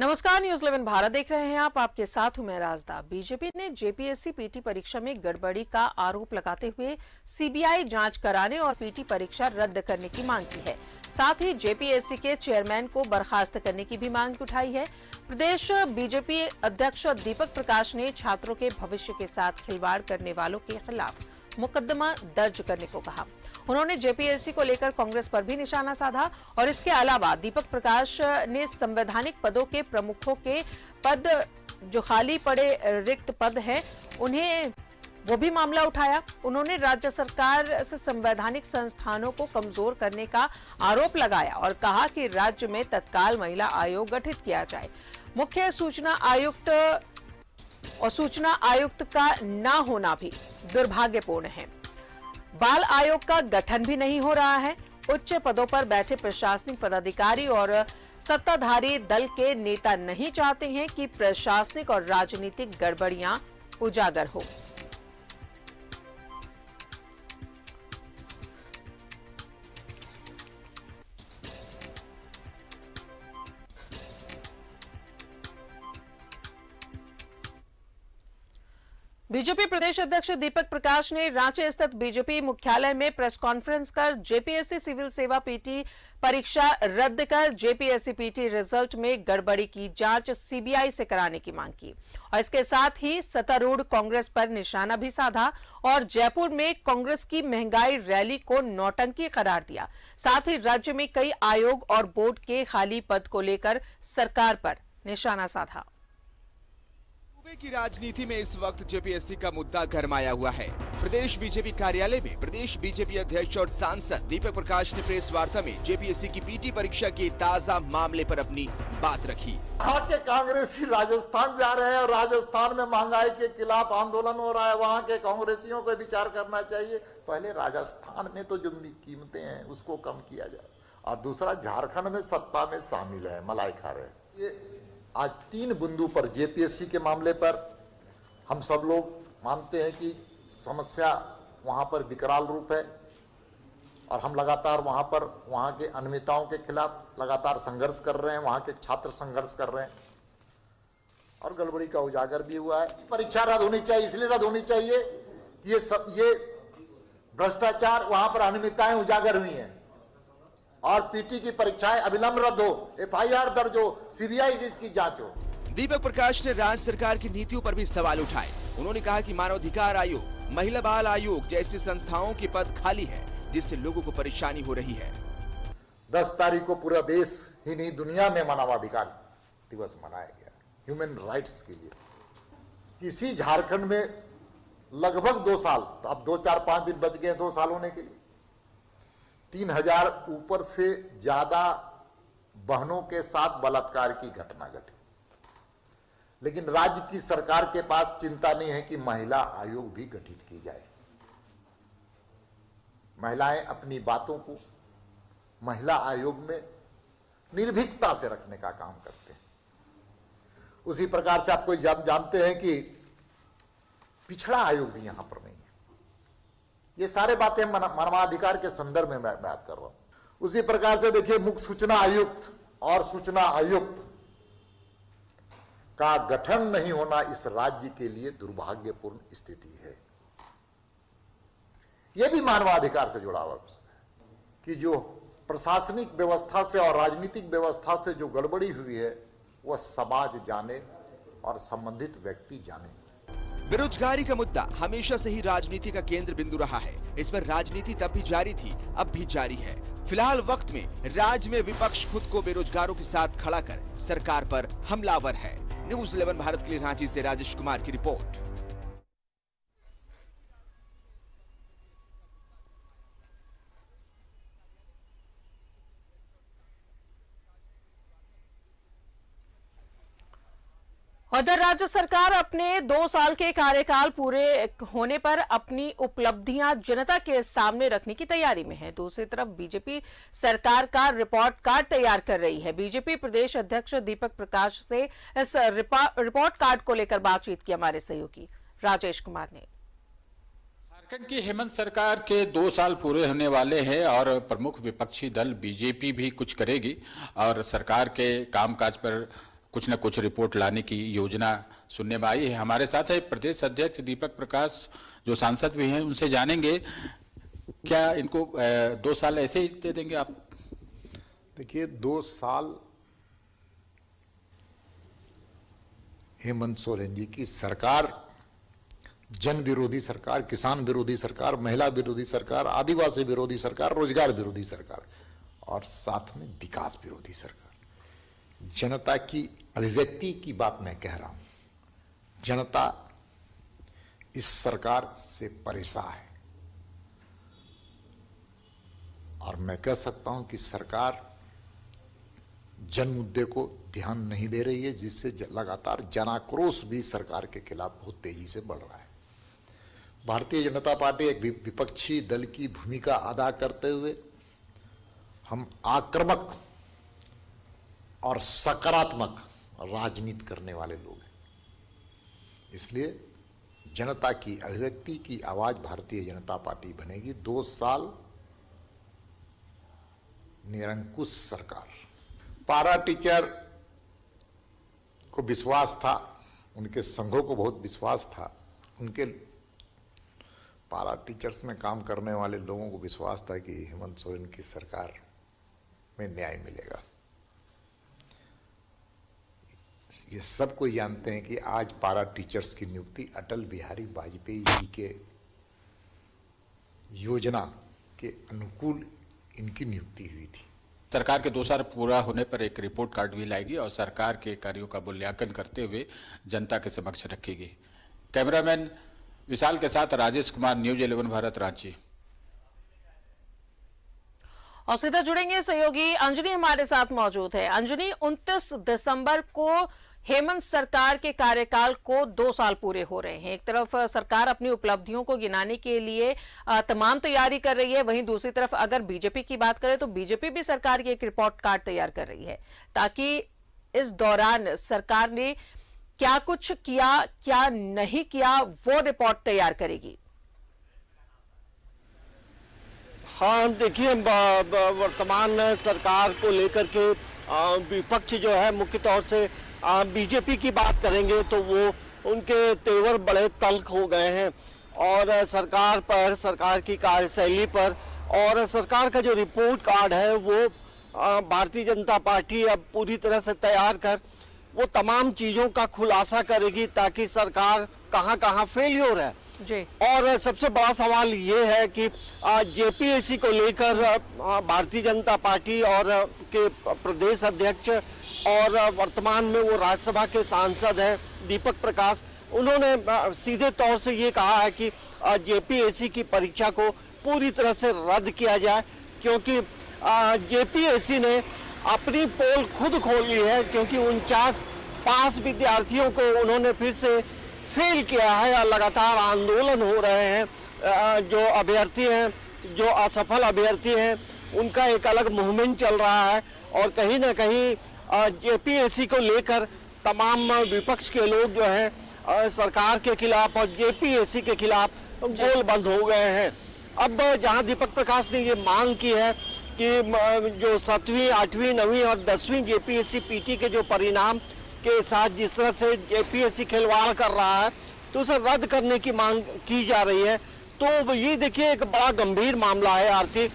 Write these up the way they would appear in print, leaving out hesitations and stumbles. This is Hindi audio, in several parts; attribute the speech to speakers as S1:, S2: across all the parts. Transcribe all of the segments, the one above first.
S1: नमस्कार, न्यूज 11 भारत देख रहे हैं आप। आपके साथ हूं मैं राजदा। बीजेपी ने जेपीएससी पीटी परीक्षा में गड़बड़ी का आरोप लगाते हुए सीबीआई जांच कराने और पीटी परीक्षा रद्द करने की मांग की है। साथ ही जेपीएससी के चेयरमैन को बर्खास्त करने की भी मांग उठाई है। प्रदेश बीजेपी अध्यक्ष दीपक प्रकाश ने छात्रों के भविष्य के साथ खिलवाड़ करने वालों के खिलाफ मुकदमा दर्ज करने को कहा। उन्होंने जेपीएससी को लेकर कांग्रेस पर भी निशाना साधा और इसके अलावा दीपक प्रकाश ने संवैधानिक पदों के प्रमुखों के पद जो खाली पड़े रिक्त पद हैं उन्हें वो भी मामला उठाया। उन्होंने राज्य सरकार से संवैधानिक संस्थानों को कमजोर करने का आरोप लगाया और कहा कि राज्य में तत्काल महिला आयोग गठित किया जाए। मुख्य सूचना आयुक्त और सूचना आयुक्त का न होना भी दुर्भाग्यपूर्ण है। बाल आयोग का गठन भी नहीं हो रहा है। उच्च पदों पर बैठे प्रशासनिक पदाधिकारी और सत्ताधारी दल के नेता नहीं चाहते हैं कि प्रशासनिक और राजनीतिक गड़बड़ियां उजागर हो। बीजेपी प्रदेश अध्यक्ष दीपक प्रकाश ने रांची स्थित बीजेपी मुख्यालय में प्रेस कॉन्फ्रेंस कर जेपीएससी सिविल सेवा पीटी परीक्षा रद्द कर जेपीएससी पीटी रिजल्ट में गड़बड़ी की जांच सीबीआई से कराने की मांग की और इसके साथ ही सत्तारूढ़ कांग्रेस पर निशाना भी साधा और जयपुर में कांग्रेस की महंगाई रैली को नौटंकी करार दिया। साथ ही राज्य में कई आयोग और बोर्ड के खाली पद को लेकर सरकार पर निशाना साधा।
S2: सूबे की राजनीति में इस वक्त जेपीएससी का मुद्दा गरमाया हुआ है। प्रदेश बीजेपी कार्यालय में प्रदेश बीजेपी अध्यक्ष और सांसद दीपक प्रकाश ने प्रेस वार्ता में जेपीएससी की पीटी परीक्षा के ताजा मामले पर अपनी बात रखी।
S3: वहाँ के कांग्रेसी राजस्थान जा रहे हैं और राजस्थान में महंगाई के खिलाफ आंदोलन हो रहा है। वहाँ के कांग्रेसियों को विचार करना चाहिए। पहले राजस्थान में तो जो कीमतें हैं उसको कम किया जाए और दूसरा झारखंड में सत्ता में शामिल है, मलाई खा रहे हैं। ये आज 3 बिंदु पर जेपीएससी के मामले पर हम सब लोग मानते हैं कि समस्या वहाँ पर विकराल रूप है और हम लगातार वहाँ के अनियमितताओं के खिलाफ लगातार संघर्ष कर रहे हैं। वहाँ के छात्र संघर्ष कर रहे हैं और गड़बड़ी का उजागर भी हुआ है। परीक्षा रद्द होनी चाहिए, इसलिए रद्द होनी चाहिए कि ये भ्रष्टाचार वहाँ पर अनियमितताएं उजागर हुई हैं और पीटी की परीक्षाएं अविलंब रद्द हो, एफआईआर दर्ज हो, सीबीआई से इसकी जांच हो।
S2: दीपक प्रकाश ने राज्य सरकार की नीतियों पर भी सवाल उठाए। उन्होंने कहा कि मानवाधिकार आयोग, महिला बाल आयोग जैसी संस्थाओं के पद खाली है जिससे लोगों को परेशानी हो रही है।
S3: 10 तारीख को पूरा देश ही नहीं दुनिया में मानवाधिकार दिवस मनाया गया, ह्यूमन राइट्स के लिए। इसी झारखंड में लगभग 2 साल, तो अब 2-4-5 दिन बच गए 2 साल होने के लिए, 3000 ऊपर से ज्यादा बहनों के साथ बलात्कार की घटना घटी। लेकिन राज्य की सरकार के पास चिंता नहीं है कि महिला आयोग भी गठित की जाए। महिलाएं अपनी बातों को महिला आयोग में निर्भीकता से रखने का काम करते हैं। उसी प्रकार से आपको जानते हैं कि पिछड़ा आयोग भी यहां पर नहीं है। ये सारे बातें मानवाधिकार के संदर्भ में मैं बात कर रहा हूं। उसी प्रकार से देखिए, मुख्य सूचना आयुक्त और सूचना आयुक्त का गठन नहीं होना इस राज्य के लिए दुर्भाग्यपूर्ण स्थिति है। यह भी मानवाधिकार से जुड़ा हुआ है कि जो प्रशासनिक व्यवस्था से और राजनीतिक व्यवस्था से जो गड़बड़ी हुई है वह समाज जाने और संबंधित व्यक्ति जाने।
S2: बेरोजगारी का मुद्दा हमेशा से ही राजनीति का केंद्र बिंदु रहा है। इस पर राजनीति तब भी जारी थी, अब भी जारी है। फिलहाल वक्त में राज्य में विपक्ष खुद को बेरोजगारों के साथ खड़ा कर सरकार पर हमलावर है। न्यूज 11 भारत के लिए रांची से राजेश कुमार की रिपोर्ट।
S1: उधर राज्य सरकार अपने 2 साल के कार्यकाल पूरे होने पर अपनी उपलब्धियां जनता के सामने रखने की तैयारी में है। दूसरी तरफ बीजेपी सरकार का रिपोर्ट कार्ड तैयार कर रही है। बीजेपी प्रदेश अध्यक्ष दीपक प्रकाश से इस रिपोर्ट कार्ड को लेकर बातचीत की हमारे सहयोगी राजेश कुमार ने।
S4: झारखंड की हेमंत सरकार के 2 साल पूरे होने वाले हैं और प्रमुख विपक्षी दल बीजेपी भी कुछ करेगी और सरकार के कामकाज पर कुछ न कुछ रिपोर्ट लाने की योजना सुनने में आई है। हमारे साथ है प्रदेश अध्यक्ष दीपक प्रकाश, जो सांसद भी हैं, उनसे जानेंगे क्या इनको 2 साल ऐसे ही दे देंगे आप?
S3: देखिए, 2 साल हेमंत सोरेन जी की सरकार जन विरोधी सरकार, किसान विरोधी सरकार, महिला विरोधी सरकार, आदिवासी विरोधी सरकार, रोजगार विरोधी सरकार और साथ में विकास विरोधी सरकार। जनता की अभिव्यक्ति की बात मैं कह रहा हूं। जनता इस सरकार से परेशान है और मैं कह सकता हूं कि सरकार जन मुद्दे को ध्यान नहीं दे रही है, जिससे लगातार जनाक्रोश भी सरकार के खिलाफ बहुत तेजी से बढ़ रहा है। भारतीय जनता पार्टी एक विपक्षी दल की भूमिका अदा करते हुए हम आक्रामक और सकारात्मक राजनीति करने वाले लोग हैं। इसलिए जनता की अभिव्यक्ति की आवाज भारतीय जनता पार्टी बनेगी। 2 साल निरंकुश सरकार। पारा टीचर को विश्वास था, उनके संघों को बहुत विश्वास था, उनके पारा टीचर्स में काम करने वाले लोगों को विश्वास था कि हेमंत सोरेन की सरकार में न्याय मिलेगा। ये सब कोई जानते हैं कि आज पारा टीचर्स की नियुक्ति अटल बिहारी वाजपेयी जी के योजना के अनुकूल इनकी नियुक्ति हुई थी।
S4: सरकार के 2 साल पूरा होने पर एक रिपोर्ट कार्ड भी लाएगी और सरकार के कार्यों का मूल्यांकन करते हुए जनता के समक्ष रखेगी। कैमरामैन विशाल के साथ राजेश कुमार, न्यूज 11 भारत, रांची।
S1: और सीधा जुड़ेंगे सहयोगी अंजनी हमारे साथ मौजूद है। अंजनी, 29 दिसंबर को हेमंत सरकार के कार्यकाल को 2 साल पूरे हो रहे हैं। एक तरफ सरकार अपनी उपलब्धियों को गिनाने के लिए तमाम तैयारी कर रही है, वहीं दूसरी तरफ अगर बीजेपी की बात करें तो बीजेपी भी सरकार की एक रिपोर्ट कार्ड तैयार कर रही है ताकि इस दौरान सरकार ने क्या कुछ किया, क्या नहीं किया, वो रिपोर्ट तैयार करेगी।
S5: हाँ, देखिए, वर्तमान सरकार को लेकर के विपक्ष जो है मुख्य तौर से बीजेपी की बात करेंगे तो वो उनके तेवर बड़े तल्ख हो गए हैं और सरकार पर, सरकार की कार्यशैली पर और सरकार का जो रिपोर्ट कार्ड है वो भारतीय जनता पार्टी अब पूरी तरह से तैयार कर वो तमाम चीज़ों का खुलासा करेगी ताकि सरकार कहाँ कहाँ फेल्योर है
S1: जी।
S5: और सबसे बड़ा सवाल ये है कि जेपीएससी को लेकर भारतीय जनता पार्टी और के प्रदेश अध्यक्ष और वर्तमान में वो राज्यसभा के सांसद हैं दीपक प्रकाश, उन्होंने सीधे तौर से ये कहा है कि जेपीएससी की परीक्षा को पूरी तरह से रद्द किया जाए क्योंकि जेपीएससी ने अपनी पोल खुद खोली है क्योंकि 49 पास विद्यार्थियों को उन्होंने फिर से फेल किया है या लगातार आंदोलन हो रहे हैं। जो अभ्यर्थी हैं, जो असफल अभ्यर्थी हैं, उनका एक अलग मूवमेंट चल रहा है और कहीं ना कहीं जेपीएससी को लेकर तमाम विपक्ष के लोग जो हैं सरकार के खिलाफ और जेपीएससी के खिलाफ गोल बंद हो गए हैं। अब जहां दीपक प्रकाश ने ये मांग की है कि जो 7वीं, 8वीं, 9वीं और 10वीं जेपीएससी पीटी के जो परिणाम के साथ जिस तरह से जेपीएससी खिलवाड़ कर रहा है तो उसे रद्द करने की मांग की जा रही है। तो ये देखिए एक बड़ा गंभीर मामला है आर्थिक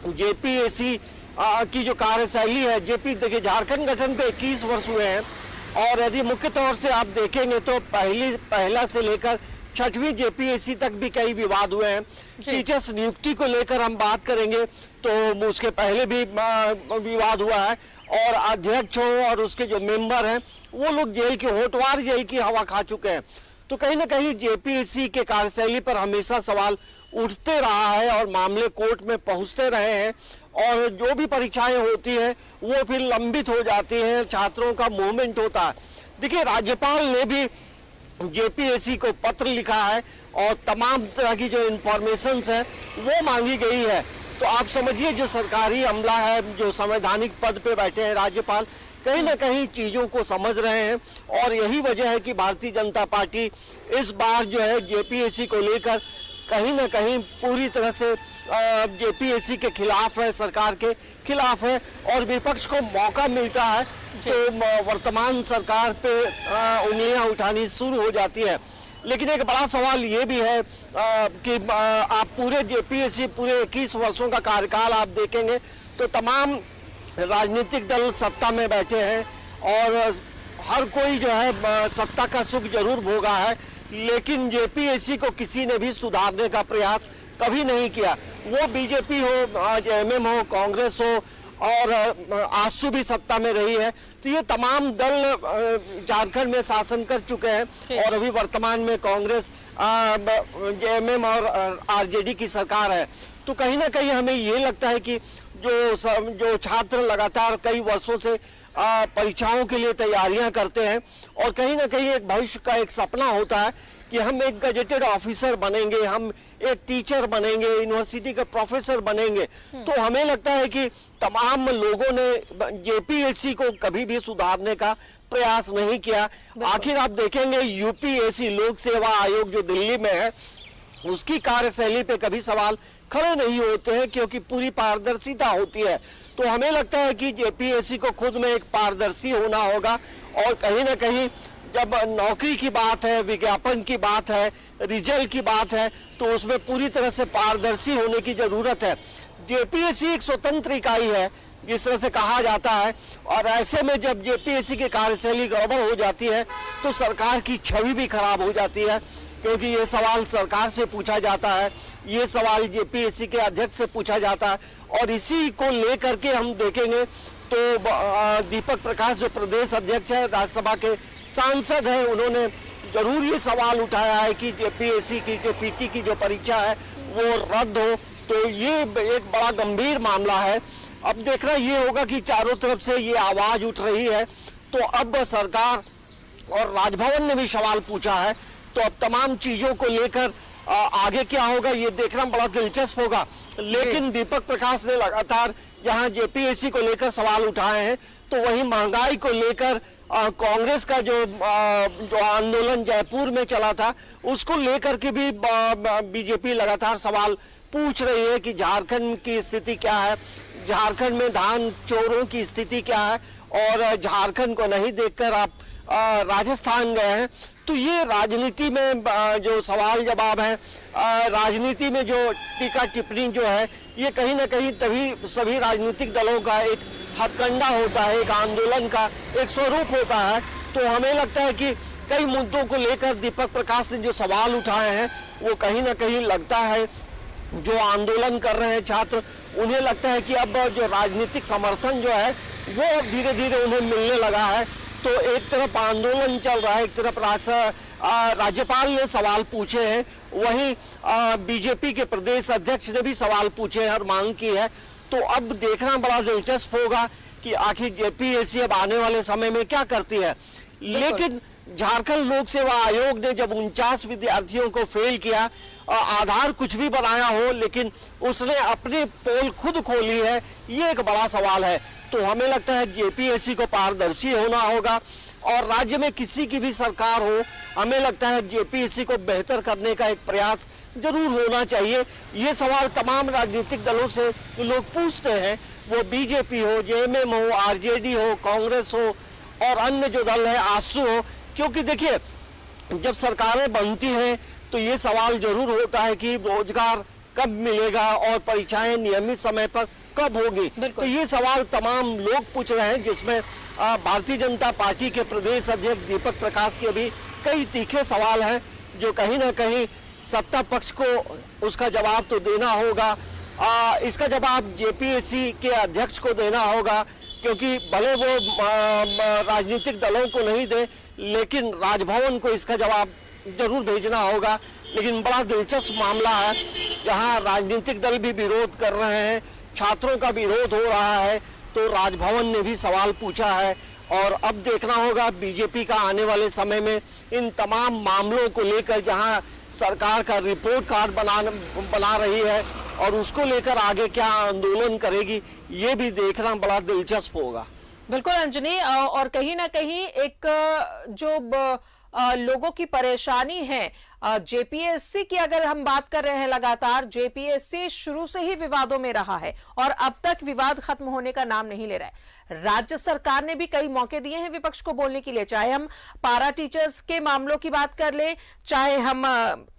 S5: जेपीएससी की जो कार्यशैली है। देखिए झारखंड गठन को 21 वर्ष हुए हैं और यदि मुख्य तौर से आप देखेंगे तो पहला से लेकर 6वीं जेपीएससी तक भी कई विवाद हुए हैं। टीचर्स नियुक्ति को लेकर हम बात करेंगे तो उसके पहले भी विवाद हुआ है और अध्यक्ष हो और उसके जो मेंबर हैं वो लोग जेल की होटवार जेल की हवा खा चुके हैं। तो कहीं ना कहीं जेपीएससी के कार्यशैली पर हमेशा सवाल उठते रहा है और मामले कोर्ट में पहुंचते रहे हैं और जो भी परीक्षाएं होती हैं वो फिर लंबित हो जाती हैं, छात्रों का मूवमेंट होता है। देखिए, राज्यपाल ने भी जेपीएससी को पत्र लिखा है और तमाम तरह की जो इंफॉर्मेशंस है वो मांगी गई है। तो आप समझिए जो सरकारी अमला है, जो संवैधानिक पद पे बैठे हैं राज्यपाल, कहीं ना कहीं चीज़ों को समझ रहे हैं और यही वजह है कि भारतीय जनता पार्टी इस बार जो है जेपीएससी को लेकर कहीं ना कहीं पूरी तरह से जेपीएससी के खिलाफ है, सरकार के खिलाफ है, और विपक्ष को मौका मिलता है तो वर्तमान सरकार पे उंगलियां उठानी शुरू हो जाती है। लेकिन एक बड़ा सवाल ये भी है कि आप पूरे जेपीएससी पूरे 21 वर्षों का कार्यकाल आप देखेंगे तो तमाम राजनीतिक दल सत्ता में बैठे हैं और हर कोई जो है सत्ता का सुख जरूर भोगा है, लेकिन जेपीएससी को किसी ने भी सुधारने का प्रयास कभी नहीं किया। वो बीजेपी हो, आज एमएम हो, कांग्रेस हो और आजसू भी सत्ता में रही है, तो ये तमाम दल झारखंड में शासन कर चुके हैं और अभी वर्तमान में कांग्रेस, एमएम और आरजेडी की सरकार है। तो कहीं ना कहीं हमें ये लगता है कि जो छात्र लगातार कई वर्षों से परीक्षाओं के लिए तैयारियां करते हैं और कहीं ना कहीं एक भविष्य का एक सपना होता है कि हम एक गजेटेड ऑफिसर बनेंगे, हम एक टीचर बनेंगे, यूनिवर्सिटी के प्रोफेसर बनेंगे, तो हमें लगता है कि तमाम लोगों ने जेपीएससी को कभी भी सुधारने का प्रयास नहीं किया। आखिर आप देखेंगे यूपीएससी लोक सेवा आयोग जो दिल्ली में है उसकी कार्यशैली पे कभी सवाल खड़े नहीं होते हैं क्योंकि पूरी पारदर्शिता होती है। तो हमें लगता है कि जेपीएससी को खुद में एक पारदर्शी होना होगा और कहीं ना कहीं जब नौकरी की बात है, विज्ञापन की बात है, रिजल्ट की बात है, तो उसमें पूरी तरह से पारदर्शी होने की जरूरत है। जेपीएससी एक स्वतंत्र इकाई है जिस तरह से कहा जाता है, और ऐसे में जब जेपीएससी की कार्यशैली गड़बड़ हो जाती है तो सरकार की छवि भी खराब हो जाती है, क्योंकि ये सवाल सरकार से पूछा जाता है, ये सवाल जेपीएससी के अध्यक्ष से पूछा जाता है, और इसी को लेकर के हम देखेंगे तो दीपक प्रकाश जो प्रदेश अध्यक्ष है, राज्यसभा के सांसद हैं, उन्होंने जरूर ये सवाल उठाया है कि जेपीएससी की जो पीटी की जो परीक्षा है वो रद्द हो। तो ये एक बड़ा गंभीर मामला है। अब देखना ये होगा कि चारों तरफ से ये आवाज उठ रही है, तो अब सरकार और राजभवन ने भी सवाल पूछा है, तो अब तमाम चीजों को लेकर आगे क्या होगा ये देखना बड़ा दिलचस्प होगा। लेकिन दीपक प्रकाश ने लगातार यहाँ जेपीएससी को लेकर सवाल उठाए हैं, तो वहीं महंगाई को लेकर कांग्रेस का जो आंदोलन जयपुर में चला था उसको लेकर के भी बीजेपी लगातार सवाल पूछ रही है कि झारखंड की स्थिति क्या है, झारखंड में धान चोरों की स्थिति क्या है, और झारखंड को नहीं देखकर आप राजस्थान गए हैं। तो ये राजनीति में जो सवाल जवाब है, राजनीति में जो टीका टिप्पणी जो है, ये कहीं ना कहीं तभी सभी राजनीतिक दलों का एक हथकंडा होता है, एक आंदोलन का एक स्वरूप होता है। तो हमें लगता है कि कई मुद्दों को लेकर दीपक प्रकाश ने जो सवाल उठाए हैं वो कहीं ना कहीं लगता है जो आंदोलन कर रहे हैं छात्र, उन्हें लगता है कि अब जो राजनीतिक समर्थन जो है वो अब धीरे धीरे उन्हें मिलने लगा है। तो एक तरफ आंदोलन चल रहा है, एक तरफ राज्यपाल ने सवाल पूछे हैं, वहीं बीजेपी के प्रदेश अध्यक्ष ने भी सवाल पूछे हैं और मांग की है। तो अब देखना बड़ा दिलचस्प होगा कि आखिर जेपीएससी अब आने वाले समय में क्या करती है। लेकिन झारखंड लोक सेवा आयोग ने जब 49 विद्यार्थियों को फेल किया, आधार कुछ भी बनाया हो, लेकिन उसने अपनी पोल खुद खोली है, ये एक बड़ा सवाल है। तो हमें लगता है जेपीएससी को पारदर्शी होना होगा, और राज्य में किसी की भी सरकार हो, हमें लगता है जेपीएससी को बेहतर करने का एक प्रयास जरूर होना चाहिए। ये सवाल तमाम राजनीतिक दलों से जो लोग पूछते हैं, वो बीजेपी हो, जेएमएम हो, आरजेडी हो, कांग्रेस हो और अन्य जो दल है आजसू हो, क्योंकि देखिए जब सरकारें बनती हैं तो ये सवाल जरूर होता है कि रोजगार कब मिलेगा और परीक्षाएं नियमित समय पर कब होगी। तो ये सवाल तमाम लोग पूछ रहे हैं, जिसमें भारतीय जनता पार्टी के प्रदेश अध्यक्ष दीपक प्रकाश के भी कई तीखे सवाल हैं जो कहीं ना कहीं सत्ता पक्ष को उसका जवाब तो देना होगा। इसका जवाब जेपीएससी के अध्यक्ष को देना होगा, क्योंकि भले वो राजनीतिक दलों को नहीं दे, लेकिन राजभवन को इसका जवाब जरूर भेजना होगा। लेकिन बड़ा दिलचस्प मामला है, जहां राजनीतिक दल भी विरोध कर रहे हैं, छात्रों का विरोध हो रहा है, तो राजभवन ने भी सवाल पूछा है। और अब देखना होगा बीजेपी का आने वाले समय में इन तमाम मामलों को लेकर, जहां सरकार का रिपोर्ट कार्ड बना रही है और उसको लेकर आगे क्या आंदोलन करेगी, ये भी देखना बड़ा दिलचस्प होगा।
S1: बिल्कुल अंजनी, और कहीं ना कहीं एक जो लोगों की परेशानी है। जेपीएससी की अगर हम बात कर रहे हैं, लगातार जेपीएससी शुरू से ही विवादों में रहा है और अब तक विवाद खत्म होने का नाम नहीं ले रहा है। राज्य सरकार ने भी कई मौके दिए हैं विपक्ष को बोलने के लिए, चाहे हम पारा टीचर्स के मामलों की बात कर ले, चाहे हम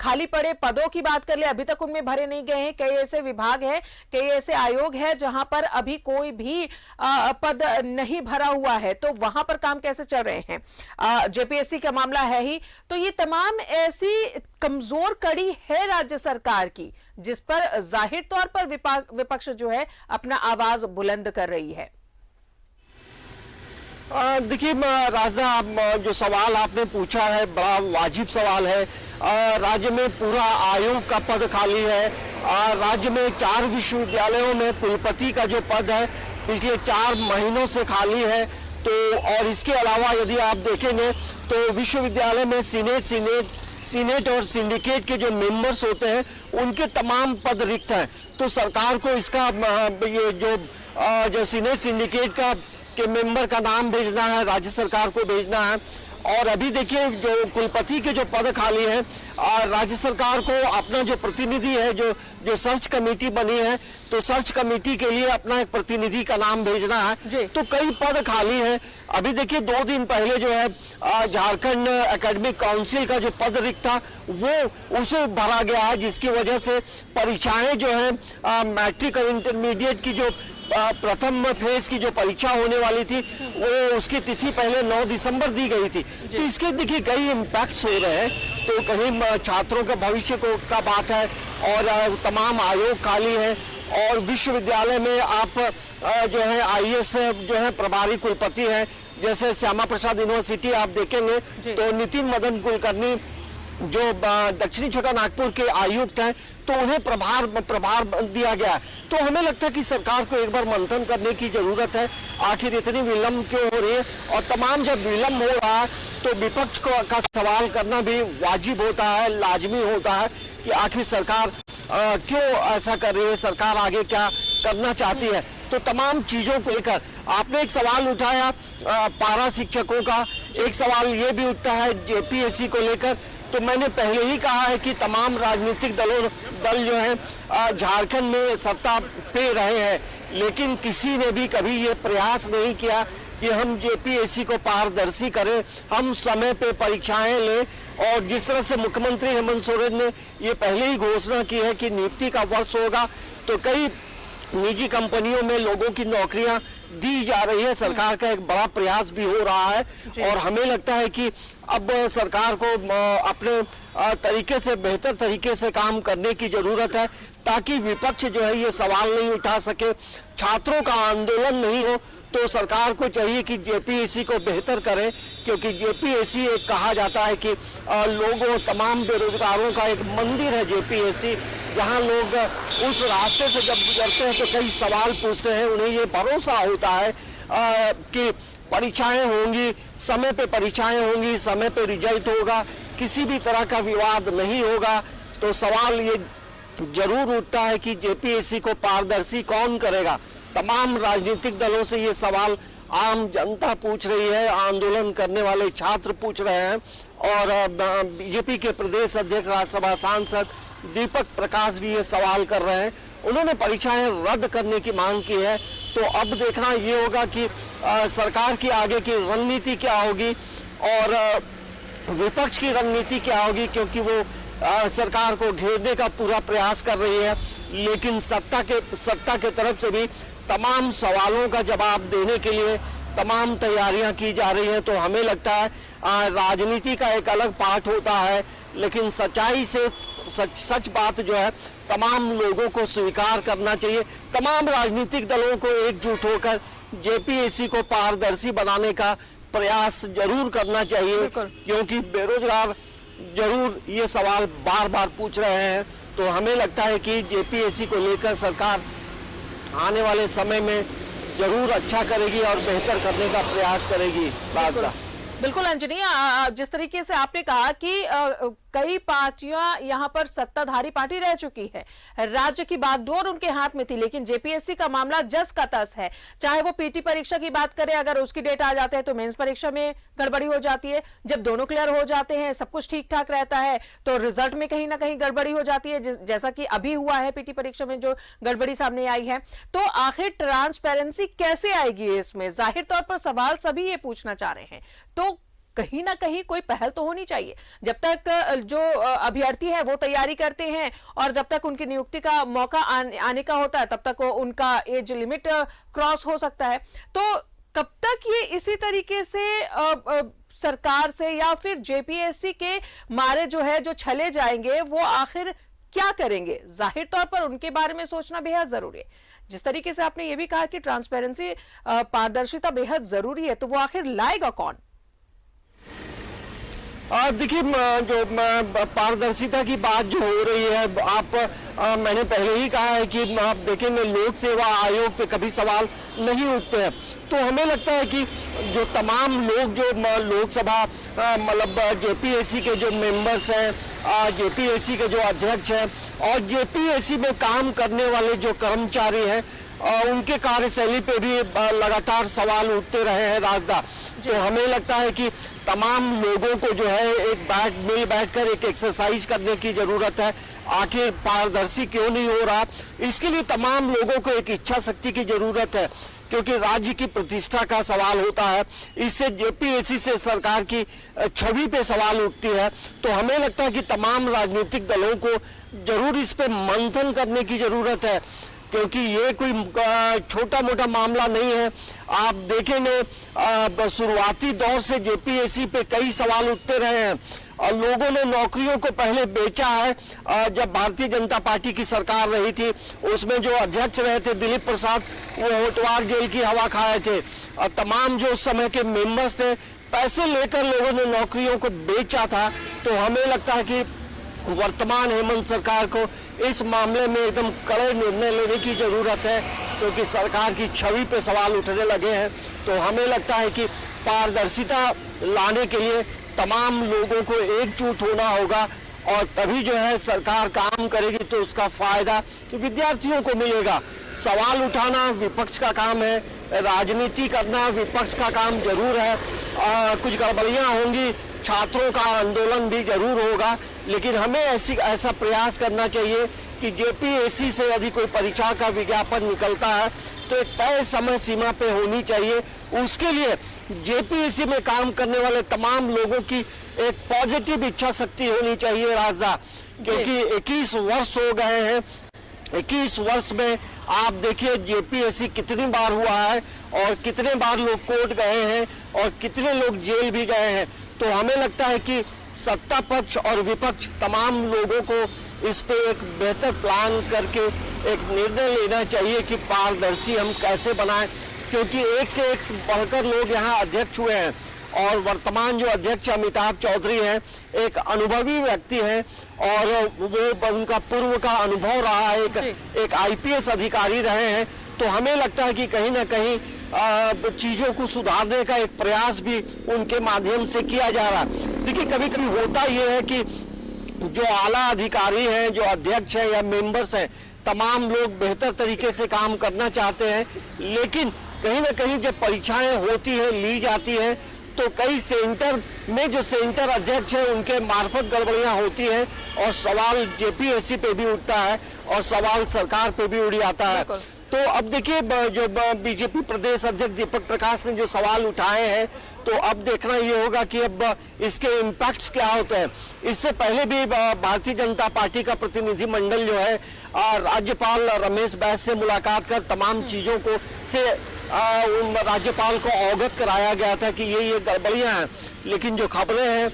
S1: खाली पड़े पदों की बात कर ले, अभी तक उनमें भरे नहीं गए हैं। कई ऐसे विभाग हैं, कई ऐसे आयोग है जहां पर अभी कोई भी पद नहीं भरा हुआ है, तो वहां पर काम कैसे चल रहे हैं। जेपीएससी का मामला है ही, तो ये तमाम ऐसी कमजोर कड़ी है राज्य सरकार की जिस पर जाहिर तौर पर विपक्ष जो है अपना आवाज बुलंद कर रही है।
S5: देखिए राजदा, जो सवाल आपने पूछा है बड़ा वाजिब सवाल है। राज्य में पूरा आयोग का पद खाली है। राज्य में 4 विश्वविद्यालयों में कुलपति का जो पद है पिछले 4 महीनों से खाली है। तो और इसके अलावा यदि आप देखेंगे तो विश्वविद्यालय में सीनेट और सिंडिकेट के जो मेंबर्स होते हैं उनके तमाम पद रिक्त हैं। तो सरकार को इसका ये जो सीनेट सिंडिकेट के मेंबर का नाम भेजना है, राज्य सरकार को भेजना है। और अभी देखिए जो कुलपति के जो पद खाली है, राज्य सरकार को अपना जो प्रतिनिधि है, जो सर्च कमेटी बनी है, तो सर्च कमेटी के लिए अपना एक प्रतिनिधि का नाम भेजना है। तो कई पद खाली हैं। अभी देखिए 2 दिन पहले जो है झारखंड एकेडमिक काउंसिल का जो पद रिक्त था वो उसे भरा गया है, जिसकी वजह से परीक्षाएं जो है मैट्रिक और इंटरमीडिएट की जो प्रथम फेज की जो परीक्षा होने वाली थी वो उसकी तिथि पहले 9 दिसंबर दी गई थी। तो इसके देखिए कई इम्पैक्ट्स हो रहे हैं। तो कहीं छात्रों के भविष्य का बात है और तमाम आयोग खाली है। और विश्वविद्यालय में आप जो है आईएएस जो है प्रभारी कुलपति हैं, जैसे श्यामा प्रसाद यूनिवर्सिटी आप देखेंगे तो नितिन मदन कुलकर्णी जो दक्षिणी छोटानागपुर के आयुक्त हैं, तो उन्हें प्रभार दिया गया। तो हमें लगता है कि सरकार को एक बार मंथन करने की जरूरत है, आखिर इतनी विलंब क्यों हो रही है। और तमाम जब विलंब हो रहा है तो विपक्ष का सवाल करना भी वाजिब होता है, लाजमी होता है कि आखिर सरकार क्यों ऐसा कर रही है, सरकार आगे क्या करना चाहती है। तो तमाम चीजों को लेकर आपने एक सवाल उठाया पारा शिक्षकों का, एक सवाल ये भी उठता है जेपीएससी को लेकर। तो मैंने पहले ही कहा है कि तमाम राजनीतिक दल जो है झारखंड में सत्ता पे रहे हैं, लेकिन किसी ने भी कभी ये प्रयास नहीं किया कि हम जेपीएससी को पारदर्शी करें, हम समय पे परीक्षाएं लें। और जिस तरह से मुख्यमंत्री हेमंत सोरेन ने ये पहले ही घोषणा की है कि नियुक्ति का वर्ष होगा, तो कई निजी कंपनियों में लोगों की नौकरियां दी जा रही है। सरकार का एक बड़ा प्रयास भी हो रहा है और हमें लगता है कि अब सरकार को अपने तरीके से, बेहतर तरीके से काम करने की जरूरत है, ताकि विपक्ष जो है ये सवाल नहीं उठा सके, छात्रों का आंदोलन नहीं हो। तो सरकार को चाहिए कि जेपीएससी को बेहतर करे, क्योंकि जेपीएससी एक कहा जाता है कि लोगों, तमाम बेरोजगारों का एक मंदिर है जेपीएससी, जहां लोग उस रास्ते से जब गुजरते हैं तो कई सवाल पूछते हैं। उन्हें ये भरोसा होता है कि परीक्षाएं होंगी, समय पे परीक्षाएं होंगी, समय पे रिजल्ट होगा, किसी भी तरह का विवाद नहीं होगा। तो सवाल ये जरूर उठता है कि जेपीएससी को पारदर्शी कौन करेगा। तमाम राजनीतिक दलों से ये सवाल आम जनता पूछ रही है, आंदोलन करने वाले छात्र पूछ रहे हैं। और बीजेपी के प्रदेश अध्यक्ष, राज्यसभा सांसद दीपक प्रकाश भी ये सवाल कर रहे हैं। उन्होंने परीक्षाएं रद्द करने की मांग की है। तो अब देखना ये होगा कि सरकार की आगे की रणनीति क्या होगी और विपक्ष की रणनीति क्या होगी, क्योंकि वो सरकार को घेरने का पूरा प्रयास कर रही है, लेकिन सत्ता के तरफ से भी तमाम सवालों का जवाब देने के लिए तमाम तैयारियां की जा रही हैं। तो हमें लगता है राजनीति का एक अलग पार्ट होता है, लेकिन सच्चाई से सच बात जो है तमाम लोगों को स्वीकार करना चाहिए। तमाम राजनीतिक दलों को एकजुट होकर जेपीएससी को पारदर्शी बनाने का प्रयास जरूर करना चाहिए, क्योंकि बेरोजगार जरूर ये सवाल बार बार पूछ रहे हैं। तो हमें लगता है कि जेपीएससी को लेकर सरकार आने वाले समय में जरूर अच्छा करेगी और बेहतर करने का प्रयास करेगी।
S1: बिल्कुल अंजनी, जिस तरीके से आपने कहा कि कई पार्टियां यहां पर सत्ताधारी पार्टी रह चुकी है, राज्य की बागडोर उनके हाथ में थी, लेकिन जेपीएससी का मामला जस का तस है। चाहे वो पीटी परीक्षा की बात करें, अगर उसकी डेट आ जाते हैं तो मेंस परीक्षा में गड़बड़ी हो जाती है। जब दोनों क्लियर हो जाते हैं, सब कुछ ठीक ठाक रहता है, तो रिजल्ट में कहीं ना कहीं गड़बड़ी हो जाती है, जैसा कि अभी हुआ है पीटी परीक्षा में जो गड़बड़ी सामने आई है। तो आखिर ट्रांसपेरेंसी कैसे आएगी इसमें? जाहिर तौर पर सवाल सभी ये पूछना चाह रहे हैं। तो कहीं ना कहीं कोई पहल तो होनी चाहिए। जब तक जो अभ्यर्थी है वो तैयारी करते हैं और जब तक उनकी नियुक्ति का मौका आने का होता है, तब तक उनका एज लिमिट क्रॉस हो सकता है। तो कब तक ये इसी तरीके से सरकार से या फिर जेपीएससी के मारे जो है जो छले जाएंगे, वो आखिर क्या करेंगे? जाहिर तौर पर उनके बारे में सोचना बेहद जरूरी है। जिस तरीके से आपने ये भी कहा कि ट्रांसपेरेंसी, पारदर्शिता बेहद जरूरी है, तो वो आखिर लाएगा कौन?
S5: देखिए, जो पारदर्शिता की बात जो हो रही है, मैंने पहले ही कहा है कि आप देखेंगे लोक सेवा आयोग पे कभी सवाल नहीं उठते हैं। तो हमें लगता है कि जो तमाम लोग जो लोकसभा मतलब जेपीएससी के जो मेंबर्स हैं, जेपीएससी के जो अध्यक्ष हैं और जेपीएससी में काम करने वाले जो कर्मचारी हैं, उनके कार्यशैली पे भी लगातार सवाल उठते रहे हैं राजदा। तो हमें लगता है कि तमाम लोगों को जो है एक मिल बैठकर एक एक्सरसाइज करने की जरूरत है। आखिर पारदर्शी क्यों नहीं हो रहा, इसके लिए तमाम लोगों को एक इच्छा शक्ति की जरूरत है, क्योंकि राज्य की प्रतिष्ठा का सवाल होता है। इससे जेपीएससी से सरकार की छवि पे सवाल उठती है। तो हमें लगता है कि तमाम राजनीतिक दलों को जरूर इस पे मंथन करने की जरूरत है, क्योंकि ये कोई छोटा मोटा मामला नहीं है। आप देखेंगे शुरुआती दौर से जेपीएससी पे कई सवाल उठते रहे हैं और लोगों ने नौकरियों को पहले बेचा है। जब भारतीय जनता पार्टी की सरकार रही थी, उसमें जो अध्यक्ष रहे थे दिलीप प्रसाद, वो होटवार जेल की हवा खाए थे और तमाम जो उस समय के मेंबर्स थे, पैसे लेकर लोगों ने नौकरियों को बेचा था। तो हमें लगता है कि वर्तमान हेमंत सरकार को इस मामले में एकदम कड़े निर्णय लेने की जरूरत है, क्योंकि सरकार की छवि पे सवाल उठने लगे हैं। तो हमें लगता है कि पारदर्शिता लाने के लिए तमाम लोगों को एकजुट होना होगा और तभी जो है सरकार काम करेगी, तो उसका फायदा तो विद्यार्थियों को मिलेगा। सवाल उठाना विपक्ष का काम है, राजनीति करना विपक्ष का काम जरूर है। कुछ गड़बड़ियां होंगी, छात्रों का आंदोलन भी जरूर होगा, लेकिन हमें ऐसा प्रयास करना चाहिए कि जेपीएससी से यदि कोई परीक्षा का विज्ञापन निकलता है तो एक तय समय सीमा पे होनी चाहिए। उसके लिए जेपीएससी में काम करने वाले तमाम लोगों की एक पॉजिटिव इच्छा शक्ति होनी चाहिए राजदा, क्योंकि 21 वर्ष हो गए हैं। 21 वर्ष में आप देखिए जेपीएससी कितनी बार हुआ है और कितने बार लोग कोर्ट गए हैं और कितने लोग जेल भी गए हैं। तो हमें लगता है कि सत्ता पक्ष और विपक्ष तमाम लोगों को इस पे एक बेहतर प्लान करके एक निर्णय लेना चाहिए कि पारदर्शी हम कैसे बनाएं, क्योंकि एक से एक बढ़कर लोग यहाँ अध्यक्ष हुए हैं और वर्तमान जो अध्यक्ष अमिताभ चौधरी हैं एक अनुभवी व्यक्ति हैं और वो उनका पूर्व का अनुभव रहा है, एक आईपीएस अधिकारी रहे हैं। तो हमें लगता है कि कहीं ना कहीं चीजों को सुधारने का एक प्रयास भी उनके माध्यम से किया जा रहा है। देखिए, कभी कभी होता यह है कि जो आला अधिकारी हैं, जो अध्यक्ष हैं या मेंबर्स हैं, तमाम लोग बेहतर तरीके से काम करना चाहते हैं, लेकिन कहीं ना कहीं जब परीक्षाएं होती है, ली जाती है, तो कई सेंटर में जो सेंटर अध्यक्ष है उनके मार्फत गड़बड़ियां होती है और सवाल जेपीएससी पे भी उठता है और सवाल सरकार पे भी उड़ आता है। तो अब देखिए, जो बीजेपी प्रदेश अध्यक्ष दीपक प्रकाश ने जो सवाल उठाए हैं, तो अब देखना ये होगा कि अब इसके इम्पैक्ट्स क्या होते हैं। इससे पहले भी भारतीय जनता पार्टी का प्रतिनिधि मंडल जो है राज्यपाल रमेश बैस से मुलाकात कर तमाम चीजों को से राज्यपाल को अवगत कराया गया था कि ये गड़बड़ियां हैं। लेकिन जो खबरें हैं,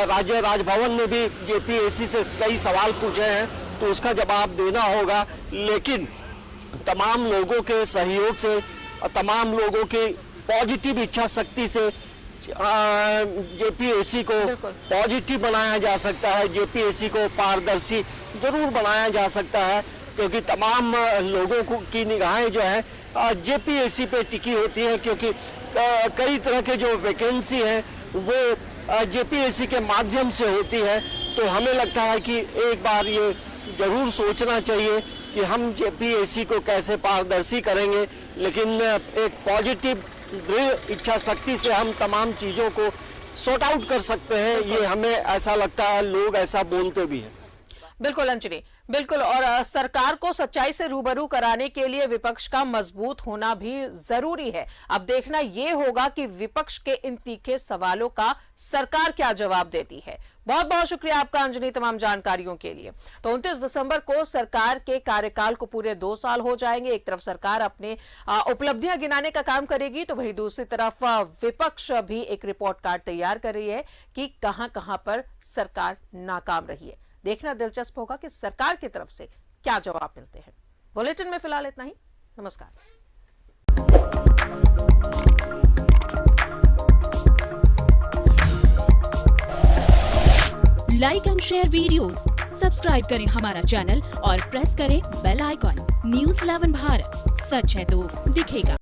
S5: राज्य राजभवन ने भी जेपीएससी से कई सवाल पूछे हैं, तो उसका जवाब देना होगा। लेकिन तमाम लोगों के सहयोग से, तमाम लोगों की पॉजिटिव इच्छा शक्ति से जेपीएससी को पॉजिटिव बनाया जा सकता है, जेपीएससी को पारदर्शी जरूर बनाया जा सकता है, क्योंकि तमाम लोगों की निगाहें जो है जेपीएससी पे टिकी होती है, क्योंकि कई तरह के जो वैकेंसी है वो जेपीएससी के माध्यम से होती है। तो हमें लगता है कि एक बार ये जरूर सोचना चाहिए कि हम जेपीएससी को कैसे पारदर्शी करेंगे, लेकिन एक पॉजिटिव दृढ़ इच्छा शक्ति से हम तमाम चीज़ों को सॉर्ट आउट कर सकते हैं। ये हमें ऐसा लगता है, लोग ऐसा बोलते भी हैं।
S1: बिल्कुल अंजलि, बिल्कुल। और सरकार को सच्चाई से रूबरू कराने के लिए विपक्ष का मजबूत होना भी जरूरी है। अब देखना यह होगा कि विपक्ष के इन तीखे सवालों का सरकार क्या जवाब देती है। बहुत बहुत शुक्रिया आपका अंजलि, तमाम जानकारियों के लिए। तो 29 दिसंबर को सरकार के कार्यकाल को पूरे 2 साल हो जाएंगे। एक तरफ सरकार अपने उपलब्धियां गिनाने का काम करेगी, तो वहीं दूसरी तरफ विपक्ष भी एक रिपोर्ट कार्ड तैयार कर रही है कि कहां कहां पर सरकार नाकाम रही है। देखना दिलचस्प होगा कि सरकार की तरफ से क्या जवाब मिलते हैं। बुलेटिन में फिलहाल इतना ही। नमस्कार।
S6: Like and share videos, subscribe करें हमारा चैनल और प्रेस करें बेल आइकॉन। न्यूज़ 11 भारत, सच है तो दिखेगा।